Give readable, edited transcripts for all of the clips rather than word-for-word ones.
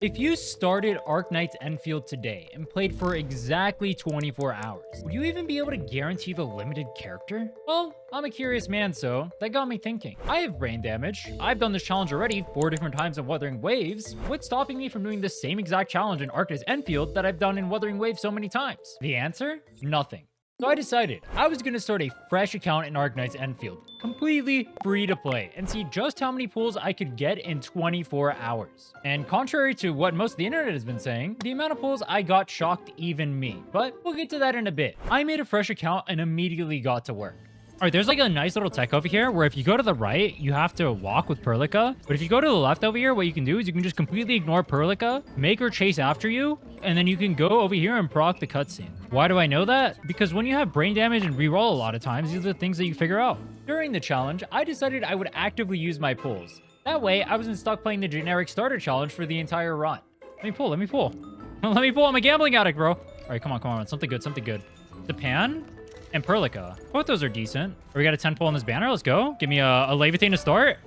If you started Arknights Endfield today and played for exactly 24 hours, would you even be able to guarantee the limited character? Well, I'm a curious man, so that got me thinking. I have brain damage. I've done this challenge already 4 different times in Wuthering Waves. What's stopping me from doing the same exact challenge in Arknights Endfield that I've done in Wuthering Waves so many times? The answer? Nothing. So I decided I was going to start a fresh account in Arknights Endfield, completely free to play, and see just how many pulls I could get in 24 hours. And contrary to what most of the internet has been saying, the amount of pulls I got shocked even me. But we'll get to that in a bit. I made a fresh account and immediately got to work. All right, there's like a nice little tech over here where if you go to the right, you have to walk with Perlica. But if you go to the left over here, what you can do is you can just completely ignore Perlica, make her chase after you, and then you can go over here and proc the cutscene. Why do I know that? Because when you have brain damage and reroll a lot of times, these are the things that you figure out. During the challenge, I decided I would actively use my pulls. That way, I wasn't stuck playing the generic starter challenge for the entire run. Let me pull. Let me pull. Let me pull. I'm a gambling addict, bro. All right, come on, come on. Something good, something good. Japan and Perlica. Both those are decent. We got a 10 pull on this banner. Let's go. Give me a Levitate to start.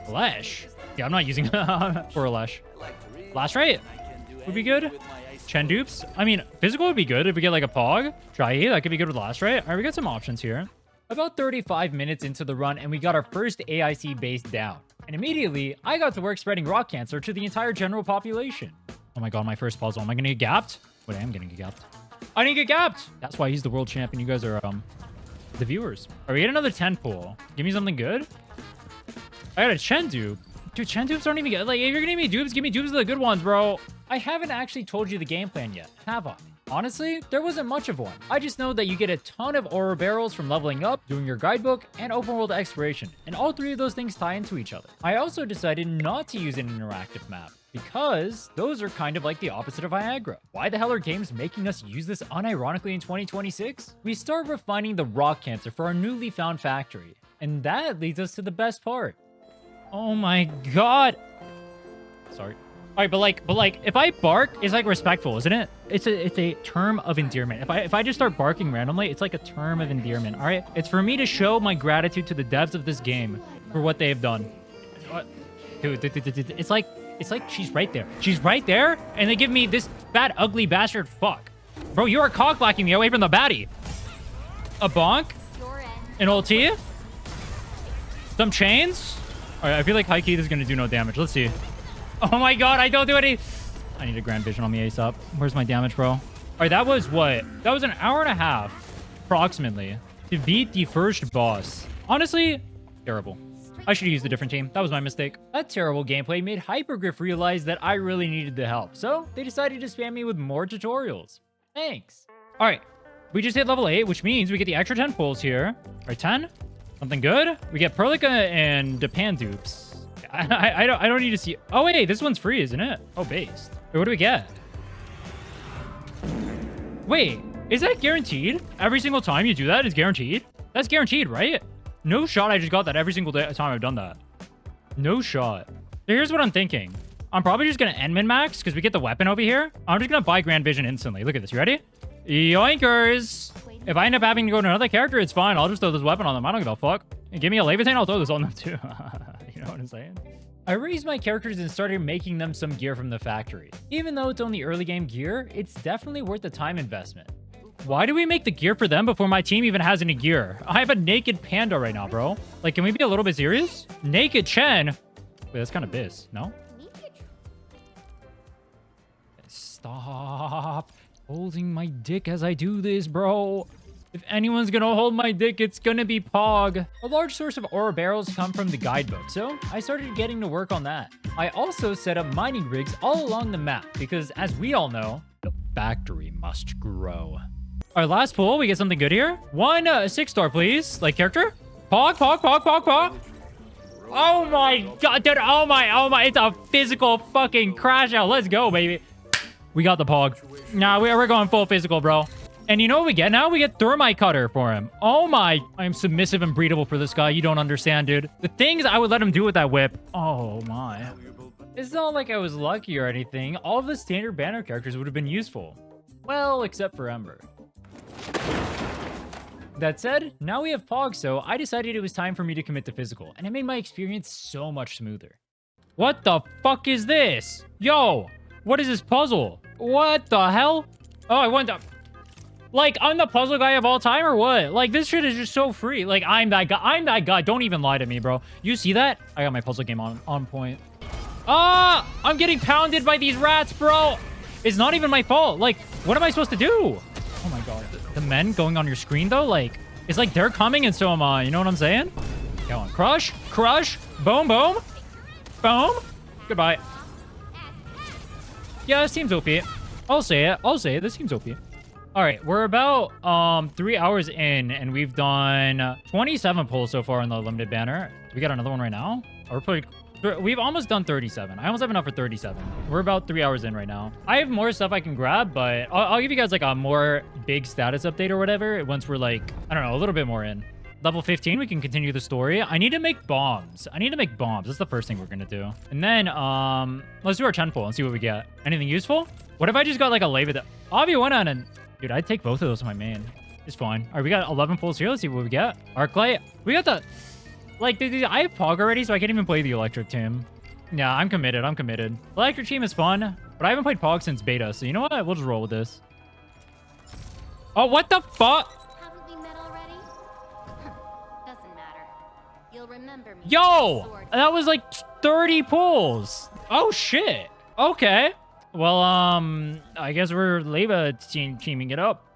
Lesh. Yeah, I'm not using for a Lesh. Last right would be good. Chen dupes. I mean, physical would be good if we get like a Pog. Try that could be good with last right. All right, we got some options here. About 35 minutes into the run, and we got our first AIC base down. And immediately, I got to work spreading rock cancer to the entire general population. Oh my god, my first puzzle. Am I gonna get gapped? Wait, I am gonna get gapped. I didn't get gapped. That's why he's the world champion. You guys are the viewers. All right, we get another 10 pull. Give me something good. I got a Chen dupe. Dude, Chen dupes aren't even good. Like, if you're gonna give me dupes, give me dupes of the good ones, bro. I haven't actually told you the game plan yet, have I? Honestly, there wasn't much of one. I just know that you get a ton of oroberyls from leveling up, doing your guidebook, and open world exploration. And all 3 of those things tie into each other. I also decided not to use an interactive map, because those are kind of like the opposite of Viagra. Why the hell are games making us use this unironically in 2026? We start refining the rock cancer for our newly found factory. And that leads us to the best part. Oh my god. Sorry. All right, but like, if I bark, it's like respectful, isn't it? It's a term of endearment. If I just start barking randomly, it's like a term of endearment. All right, it's for me to show my gratitude to the devs of this game for what they've done. Dude, it's like she's right there. She's right there, and they give me this fat, ugly bastard fuck. Bro, you are cock-blocking me away from the baddie. A bonk? An ulti? Some chains? All right, I feel like high key this is gonna do no damage. Let's see. Oh my god, I don't do any. I need a grand vision on me ASAP. Where's my damage, bro? All right, that was what? That was an hour and a half, approximately, to beat the first boss. Honestly, terrible. I should have used a different team. That was my mistake. That terrible gameplay made Hypergriff realize that I really needed the help, so they decided to spam me with more tutorials. Thanks. All right, we just hit level 8, which means we get the extra 10 pulls here. All right, 10. Something good. We get Perlica and Japan dupes. I don't need to see. Oh wait, this one's free, isn't it? Oh, based. Wait, what do we get? Wait, is that guaranteed? Every single time you do that is guaranteed? That's guaranteed, right? No shot I just got that every single time I've done that. No shot. So here's what I'm thinking. I'm probably just gonna end min-max because we get the weapon over here. I'm just gonna buy Grand Vision instantly. Look at this. You ready? Yoinkers. If I end up having to go to another character, it's fine. I'll just throw this weapon on them. I don't give a fuck. And give me a Levitate, I'll throw this on them too. You know what I'm saying? I raised my characters and started making them some gear from the factory. Even though it's only early game gear, it's definitely worth the time investment. Why do we make the gear for them before my team even has any gear? I have a naked panda right now, bro. Like, can we be a little bit serious? Naked Chen. Wait, that's kind of biz, no? Stop holding my dick as I do this, bro. If anyone's gonna hold my dick, it's gonna be Pog. A large source of oroberyls come from the guidebook, so I started getting to work on that. I also set up mining rigs all along the map, because as we all know, the factory must grow. Our last pull, we get something good here. 1 6-star, please. Like character? Pog, Pog, Pog, Pog, Pog. Oh my god, dude. Oh my. It's a physical fucking crash out. Let's go, baby. We got the Pog. Nah, we're going full physical, bro. And you know what we get now? We get Thermite Cutter for him. Oh my. I am submissive and breedable for this guy. You don't understand, dude. The things I would let him do with that whip. Oh my. It's not like I was lucky or anything. All of the standard banner characters would have been useful. Well, except for Ember. That said, now we have Pog, so I decided it was time for me to commit to physical, and it made my experience so much smoother. What the fuck is this? Yo, What is this puzzle? What the hell? Oh, I went up. Like, I'm the puzzle guy of all time or what? Like, this shit is just so free. Like, I'm that guy. I'm that guy. Don't even lie to me, bro. You see that? I got my puzzle game on point. Ah! I'm getting pounded by these rats, bro. It's not even my fault. Like, what am I supposed to do? Oh my god. The men going on your screen, though, like, it's like they're coming and so am I. You know what I'm saying? Go on. Crush. Crush. Boom, boom. Boom. Goodbye. Yeah, this seems OP. I'll say it. I'll say it. This seems OP. All right, we're about 3 hours in, and we've done 27 pulls so far in the limited banner. We got another one right now. We've almost done 37. I almost have enough for 37. We're about 3 hours in right now. I have more stuff I can grab, but I'll give you guys like a more big status update or whatever once we're like, I don't know, a little bit more in. Level 15, we can continue the story. I need to make bombs. That's the first thing we're gonna do. And then, let's do our 10 pull and see what we get. Anything useful? What if I just got like a Leva? Avi went on and... Dude, I'd take both of those on my main. It's fine. All right, we got 11 pulls here. Let's see what we get. Arclight. We got the... Like, I have Pog already, so I can't even play the Electric team. Yeah, I'm committed. Electric team is fun, but I haven't played Pog since beta, so you know what? We'll just roll with this. Oh, what the fuck? Haven't we met already? Doesn't matter. You'll remember me. Yo! That was like 30 pulls. Oh, shit. Okay. Well, I guess we're Leva teaming it up.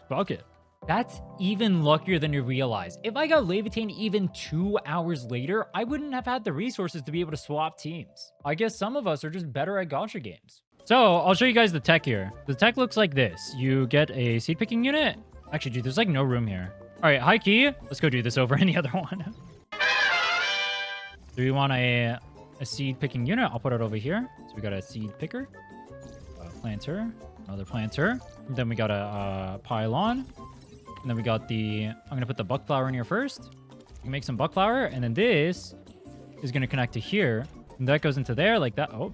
Fuck it. That's even luckier than you realize. If I got Levitain even 2 hours later, I wouldn't have had the resources to be able to swap teams. I guess some of us are just better at gacha games. So, I'll show you guys the tech here. The tech looks like this. You get a seed picking unit. Actually, dude, there's like no room here. All right, high key. Let's go do this over in the other one. Do we want a seed picking unit? I'll put it over here. So we got a seed picker. Planter, another planter. And then we got a pylon. And then we got I'm gonna put the buck flower in here first. We can make some buck flower, and then this is gonna connect to here. And that goes into there like that. Oh,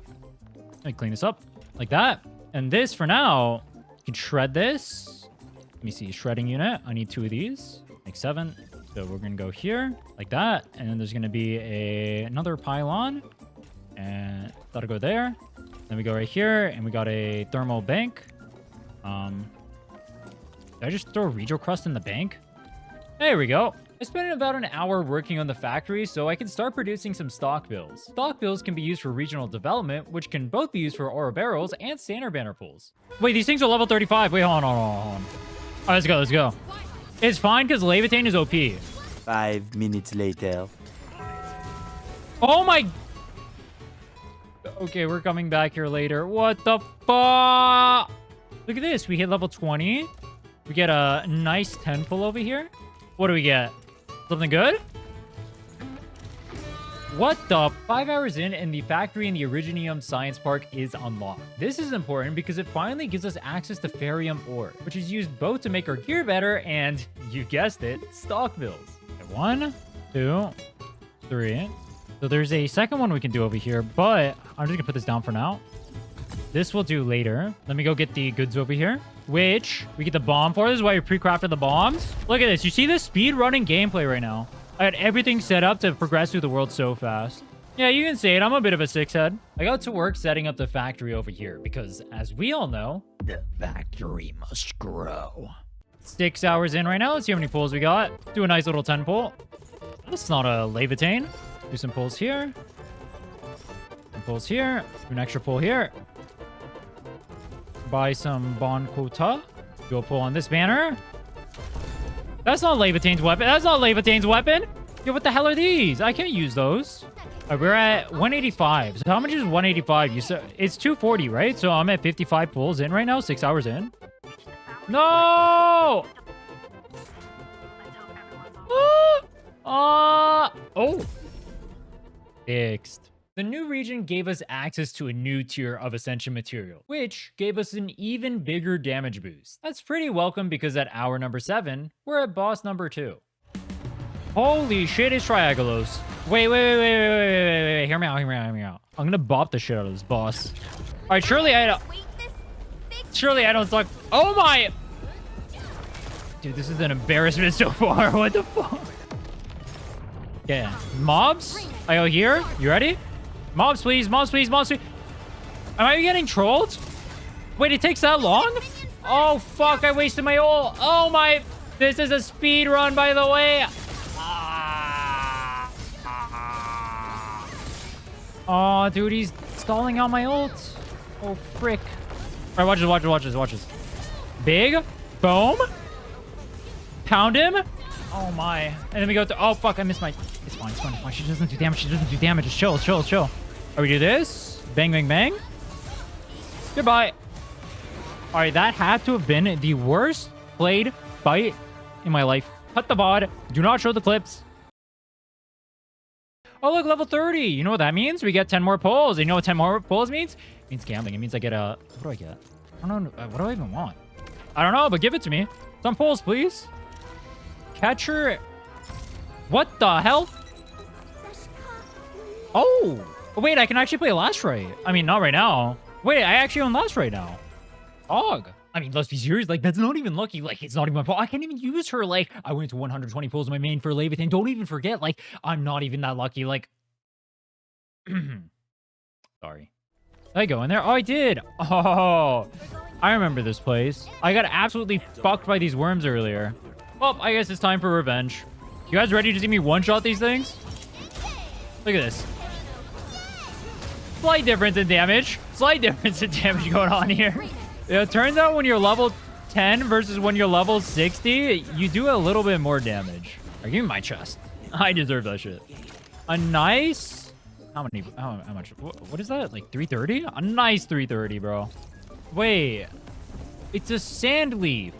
let me clean this up like that. And this for now, you can shred this. Let me see, shredding unit. I need 2 of these, like 7. So we're gonna go here like that. And then there's gonna be another pylon, and that'll go there. Then we go right here, and we got a thermal bank. Did I just throw Regio Crust in the bank? There we go. I spent about an hour working on the factory, so I can start producing some stock bills. Stock bills can be used for regional development, which can both be used for oroberyls and standard banner pools. Wait, these things are level 35. Wait, hold on. All right, let's go. It's fine, because Levitain is OP. 5 minutes later. Oh my... Okay, we're coming back here later. What the fuck? Look at this. We hit level 20. We get a nice 10 pull over here. What do we get? Something good? What the? 5 hours in, and the factory in the Originium Science Park is unlocked. This is important because it finally gives us access to Ferium ore, which is used both to make our gear better and, you guessed it, stock bills. 1, 2, 3... So there's a second one we can do over here, but I'm just gonna put this down for now. This we'll do later. Let me go get the goods over here, which we get the bomb for. This is why we pre-crafted the bombs. Look at this. You see this speed running gameplay right now. I had everything set up to progress through the world so fast. Yeah, you can say it. I'm a bit of a six head. I got to work setting up the factory over here because, as we all know, the factory must grow. 6 hours in right now. Let's see how many pulls we got. Do a nice little 10 pull. That's not a Levitain. Do some pulls here. Some pulls here. Do an extra pull here. Buy some Bon Quota. Go pull on this banner. That's not Levitain's weapon. That's not Levitain's weapon. Yo, what the hell are these? I can't use those. All right, we're at 185. So how much is 185? You said it's 240, right? So I'm at 55 pulls in right now. 6 hours in. No! Oh! Fixed. The new region gave us access to a new tier of Ascension material, which gave us an even bigger damage boost. That's pretty welcome because at hour number 7, we're at boss number 2. Holy shit, it's Triagolos. Wait. Hear me out. I'm gonna bop the shit out of this boss. All right, surely I don't suck. Oh my! Dude, this is an embarrassment so far. What the fuck? Yeah, mobs? I go here. You ready? Mobs, please. Am I getting trolled? Wait, it takes that long? Oh, fuck. I wasted my ult. Oh, my. This is a speed run, by the way. Oh, dude, he's stalling out my ult. Oh, frick. All right, watch this, watch this, watch this, watch this. Big. Boom. Pound him. Oh, my. And then we go to... Oh, fuck, I missed my... It's fine, it's fine, it's fine. She doesn't do damage, she doesn't do damage. Just chill, chill, chill. All right, we do this. Bang, bang, bang. Goodbye. All right, that had to have been the worst played fight in my life. Cut the VOD. Do not show the clips. Oh, look, level 30. You know what that means? We get 10 more pulls. You know what 10 more pulls means? It means gambling. It means I get a... What do I get? I don't know. What do I even want? I don't know, but give it to me. Some pulls, please. Catcher. What the hell? Oh. Wait, I can actually play last right. I mean, not right now. Wait, I actually own last right now. Og. I mean, let's be serious. Like, that's not even lucky. Like, it's not even my pull. I can't even use her. Like, I went to 120 pulls in my main for Leviathan. Don't even forget. Like, I'm not even that lucky. Like, sorry. Did I go in there? Oh, I did. Oh, I remember this place. I got absolutely fucked by these worms earlier. Well, I guess it's time for revenge. You guys ready to see me one-shot these things? Look at this. Slight difference in damage. Slight difference in damage going on here. It turns out when you're level 10 versus when you're level 60, you do a little bit more damage. Right, give me my chest. I deserve that shit. A nice... How much? What is that? Like 330? A nice 330, bro. Wait. It's a sand leaf.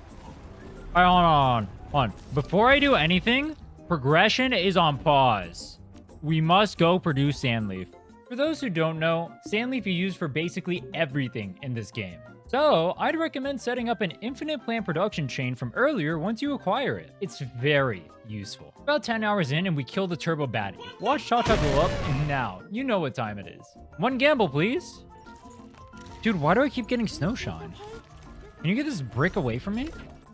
All right, hold on. Hold on. Before I do anything, progression is on pause. We must go produce sand leaf. For those who don't know, sand leaf you use for basically everything in this game. So, I'd recommend setting up an infinite plant production chain from earlier once you acquire it. It's very useful. About 10 hours in and we kill the turbo baddie. Watch Cha-Cha blow up and now, you know what time it is. One gamble, please. Dude, why do I keep getting snow shine? Can you get this brick away from me?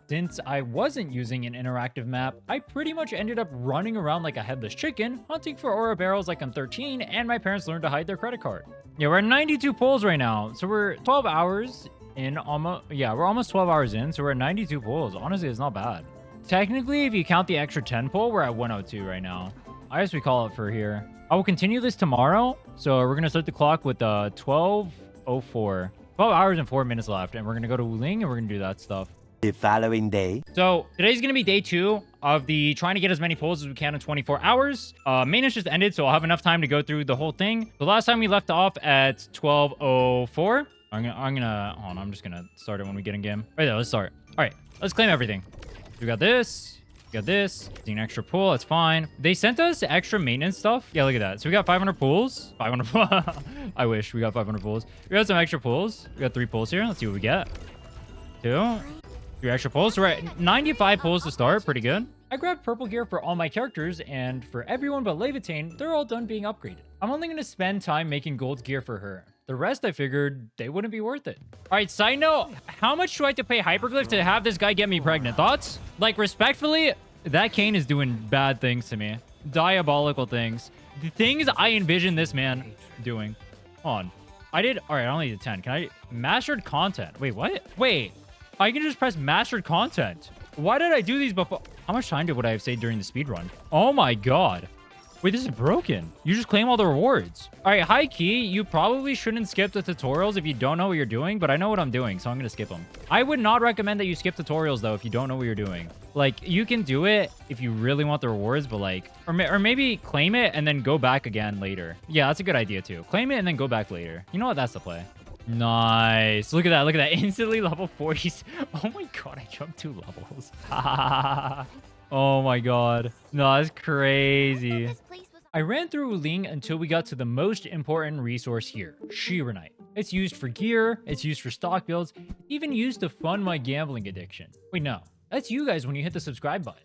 Since I wasn't using an interactive map, I pretty much ended up running around like a headless chicken, hunting for oroberyls like I'm 13, and my parents learned to hide their credit card. Yeah, we're at 92 pulls right now, so we're 12 hours in almost... Yeah, we're almost 12 hours in, so we're at 92 pulls. Honestly, it's not bad. Technically, if you count the extra 10 pull, we're at 102 right now. I guess we call it for here. I will continue this tomorrow, so we're going to start the clock with 12:04. 12 hours and 4 minutes left, and we're going to go to Wuling, and we're going to do that stuff. The following day. So today's going to be day 2 of the trying to get as many pulls as we can in 24 hours. Maintenance just ended, so I'll have enough time to go through the whole thing. The last time we left off at 12:04. I'm gonna hold on, I'm just gonna start it when we get in game. Right there, let's start. All right, let's claim everything. We got this. We got this. It's an extra pool. That's fine. They sent us extra maintenance stuff. Yeah, look at that. So we got 500 pools. 500. I wish we got 500 pools. We got some extra pools. We got 3 pools here. Let's see what we get. 2. 3 extra pulls. So we're at 95 pulls to start. Pretty good. I grabbed purple gear for all my characters, and for everyone but Leviathan, they're all done being upgraded. I'm only going to spend time making gold gear for her. The rest, I figured, they wouldn't be worth it. All right, side note, how much do I have to pay Hyperglyph to have this guy get me pregnant? Thoughts? Like, respectfully, that Kane is doing bad things to me. Diabolical things. The things I envision this man doing. Hold on. All right, I only did 10. Can I... Mastered content. Wait, what? Wait. I can just press mastered content. Why did I do these before? How much time would I have saved during the speed run? Oh my god. Wait, this is broken. You just claim all the rewards. All right, high key, you probably shouldn't skip the tutorials if you don't know what you're doing, but I know what I'm doing, so I'm going to skip them. I would not recommend that you skip tutorials, though, if you don't know what you're doing. Like, you can do it if you really want the rewards, but like... Or maybe claim it and then go back again later. Yeah, that's a good idea, too. Claim it and then go back later. You know what? That's the play. Nice. Look at that. Look at that. Instantly level 40s. Oh my god, I jumped 2 levels. Oh my god. No, that's crazy. I ran through Wuling until we got to the most important resource here, Rhinne. It's used for gear, it's used for stock builds, even used to fund my gambling addiction. Wait, no. That's you guys when you hit the subscribe button.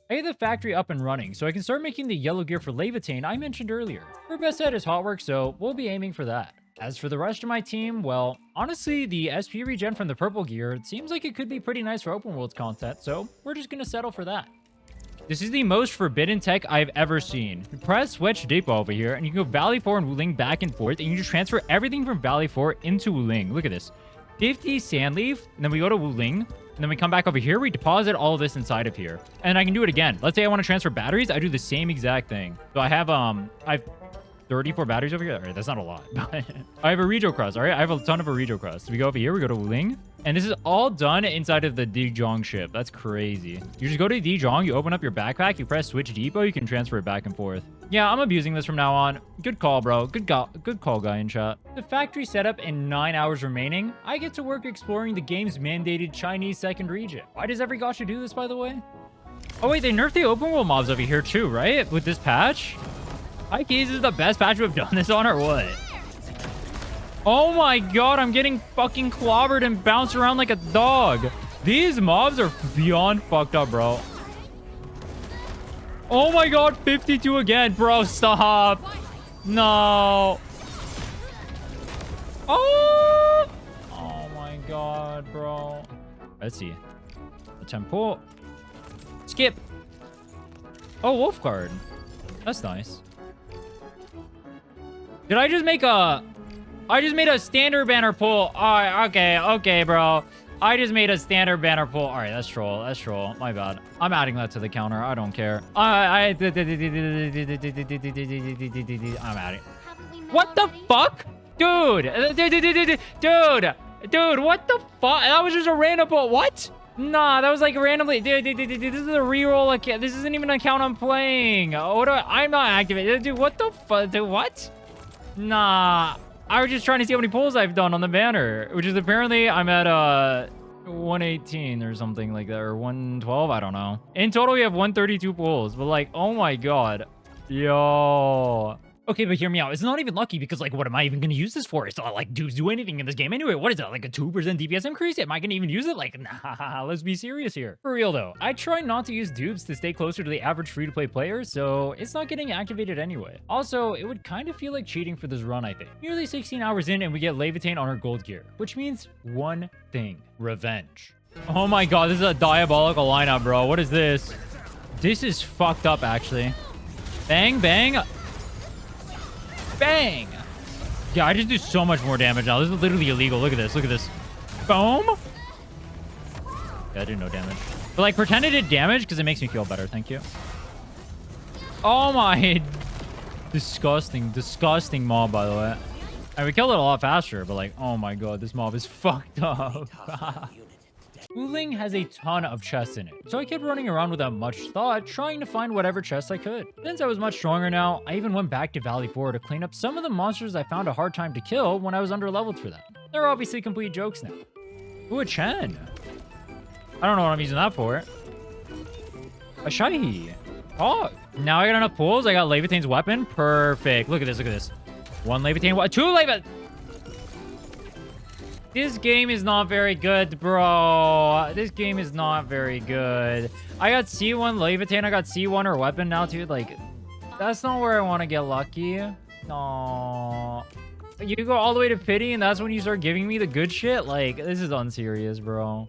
I get the factory up and running, so I can start making the yellow gear for Leviathan I mentioned earlier. Her best set is hot work, so we'll be aiming for that. As for the rest of my team, well, honestly, the SP regen from the purple gear, it seems like it could be pretty nice for open world content, so we're just gonna settle for that. This is the most forbidden tech I've ever seen. You press Switch Depot over here, and you can go Valley 4 and Wuling back and forth, and you just transfer everything from Valley 4 into Wuling. Look at this. 50 sand leaf, and then we go to Wuling, and then we come back over here. We deposit all of this inside of here, and I can do it again. Let's say I want to transfer batteries. I do the same exact thing. So I have 34 batteries over here. All right, that's not a lot. But I have a Rego crust. All right, I have a ton of a Rego crust. We go over here. We go to Wuling. And this is all done inside of the Dijon ship. That's crazy. You just go to Dijon. You open up your backpack. You press Switch Depot. You can transfer it back and forth. Yeah, I'm abusing this from now on. Good call, bro. Good call, guy in chat. The factory setup in 9 hours remaining. I get to work exploring the game's mandated Chinese second region. Why does every gacha do this, by the way? Oh, wait. They nerfed the open world mobs over here, too, right? With this patch? High keys is the best patch we've done this on, or what? Oh my god, I'm getting fucking clobbered and bounced around like a dog. These mobs are beyond fucked up, bro. Oh my god, 52 again. Bro, stop. No. Oh! Oh my god, bro. Let's see. A temple. Skip. Oh, wolf card. That's nice. Did I just make a... I just made a standard banner pull. All right, okay, bro. I just made a standard banner pull. All right, that's troll. That's troll. My bad. I'm adding that to the counter. I don't care. I'm adding. What the fuck? Dude, what the fuck? That was just a random pull. What? Nah, that was like randomly. Dude, this is a reroll account. This isn't even an account I'm playing. I'm not activated. Dude, what the fuck? Dude, what? Nah. I was just trying to see how many pulls I've done on the banner, which is apparently I'm at 118 or something like that, or 112. I don't know. In total, we have 132 pulls, but like, oh my god. Yo. Okay, but hear me out. It's not even lucky because, like, what am I even going to use this for? It's not like dudes do anything in this game anyway. What is that? Like a 2% DPS increase? Am I going to even use it? Like, nah, let's be serious here. For real, though. I try not to use dupes to stay closer to the average free-to-play player, so it's not getting activated anyway. Also, it would kind of feel like cheating for this run, I think. Nearly 16 hours in, and we get Levitain on our gold gear, which means one thing. Revenge. Oh my god, this is a diabolical lineup, bro. What is this? This is fucked up, actually. Bang, bang. Bang! Yeah, I just do so much more damage now. This is literally illegal. Look at this. Look at this. Boom! Yeah, I did no damage. But, like, pretend it did damage because it makes me feel better. Thank you. Oh, my... Disgusting, disgusting mob, by the way. And we killed it a lot faster, but, like, oh, my god. This mob is fucked up. Wuling has a ton of chests in it, so I kept running around without much thought, trying to find whatever chest I could. Since I was much stronger now, I even went back to Valley 4 to clean up some of the monsters I found a hard time to kill when I was under-leveled for them. They're obviously complete jokes now. Ooh, a Chen. I don't know what I'm using that for. A Shahi. Oh, now I got enough pulls. I got Levitain's weapon. Perfect. Look at this, look at this. One Levitain, two Levitain. This game is not very good, bro. This game is not very good. I got C1 Levitain. I got C1 or weapon now, too. Like, that's not where I want to get lucky. No. You go all the way to pity, and that's when you start giving me the good shit? Like, this is unserious, bro.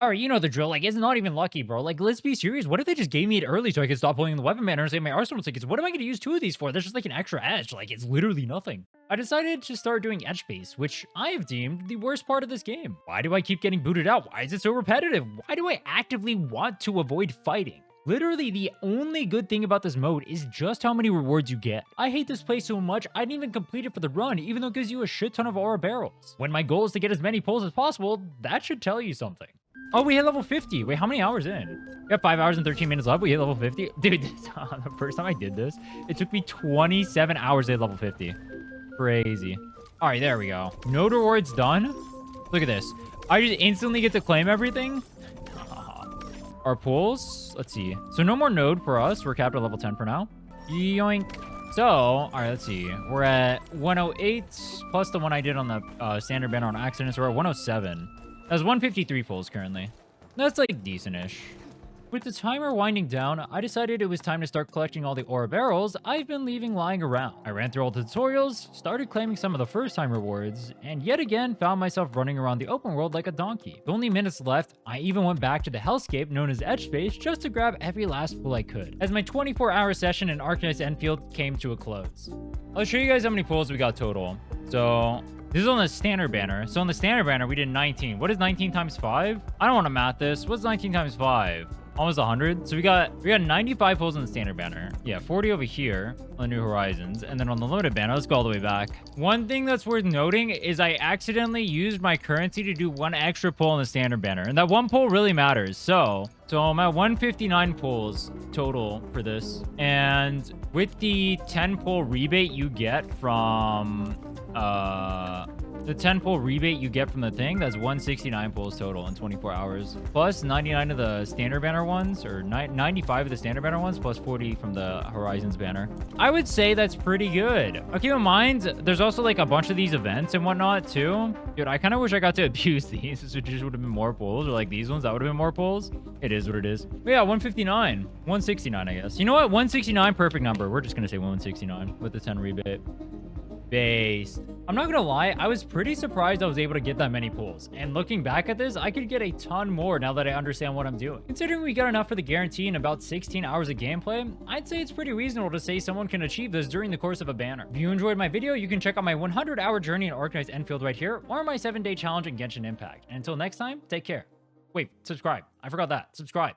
All right, you know the drill. Like, it's not even lucky, bro. Like, let's be serious. What if they just gave me it early so I could stop pulling the weapon banner and say my arsenal tickets? What am I going to use 2 of these for? There's just like an extra edge. Like, it's literally nothing. I decided to start doing edge base, which I have deemed the worst part of this game. Why do I keep getting booted out? Why is it so repetitive? Why do I actively want to avoid fighting? Literally, the only good thing about this mode is just how many rewards you get. I hate this place so much, I didn't even complete it for the run, even though it gives you a shit ton of oroberyls. When my goal is to get as many pulls as possible, that should tell you something. Oh, we hit level 50. Wait, how many hours in? We got 5 hours and 13 minutes left. We hit level 50. Dude, the first time I did this, it took me 27 hours to hit level 50. Crazy. All right, there we go. Node rewards done. Look at this. I just instantly get to claim everything. Our pulls. Let's see. So no more node for us. We're capped at level 10 for now. Yoink. So, all right, let's see. We're at 108 plus the one I did on the standard banner on accident. So we're at 107. That's 153 pulls currently. That's like decent-ish. With the timer winding down, I decided it was time to start collecting all the oroberyls I've been leaving lying around. I ran through all the tutorials, started claiming some of the first time rewards, and yet again found myself running around the open world like a donkey. With only minutes left, I even went back to the hellscape known as Edge Space just to grab every last pull I could, as my 24-hour session in Arknights Endfield came to a close. I'll show you guys how many pulls we got total. So this is on the standard banner. So on the standard banner, we did 19. What is 19 times 5? I don't want to math this. What's 19 times 5? Almost 100. So we got 95 pulls on the standard banner. Yeah, 40 over here on the New Horizons. And then on the limited banner, let's go all the way back. One thing that's worth noting is I accidentally used my currency to do one extra pull on the standard banner. And that one pull really matters. So I'm at 159 pulls total for this. And with the 10 pull rebate you get from the 10 pull rebate you get from the thing, that's 169 pulls total in 24 hours. Plus 99 of the standard banner ones, or 95 of the standard banner ones, plus 40 from the Horizons banner. I would say that's pretty good. Keep in mind, there's also like a bunch of these events and whatnot too. Dude, I kind of wish I got to abuse these. This would just would have been more pulls, or like these ones, that would have been more pulls. It is what it is. But yeah, 159. 169, I guess. You know what? 169, perfect number. We're just going to say 169 with the 10 rebate. Based. I'm not gonna lie, I was pretty surprised I was able to get that many pulls. And looking back at this, I could get a ton more now that I understand what I'm doing. Considering we got enough for the guarantee in about 16 hours of gameplay, I'd say it's pretty reasonable to say someone can achieve this during the course of a banner. If you enjoyed my video, you can check out my 100-hour journey in Arknights Endfield right here, or my 7-day challenge in Genshin Impact. And until next time, take care. Wait, subscribe. I forgot that. Subscribe.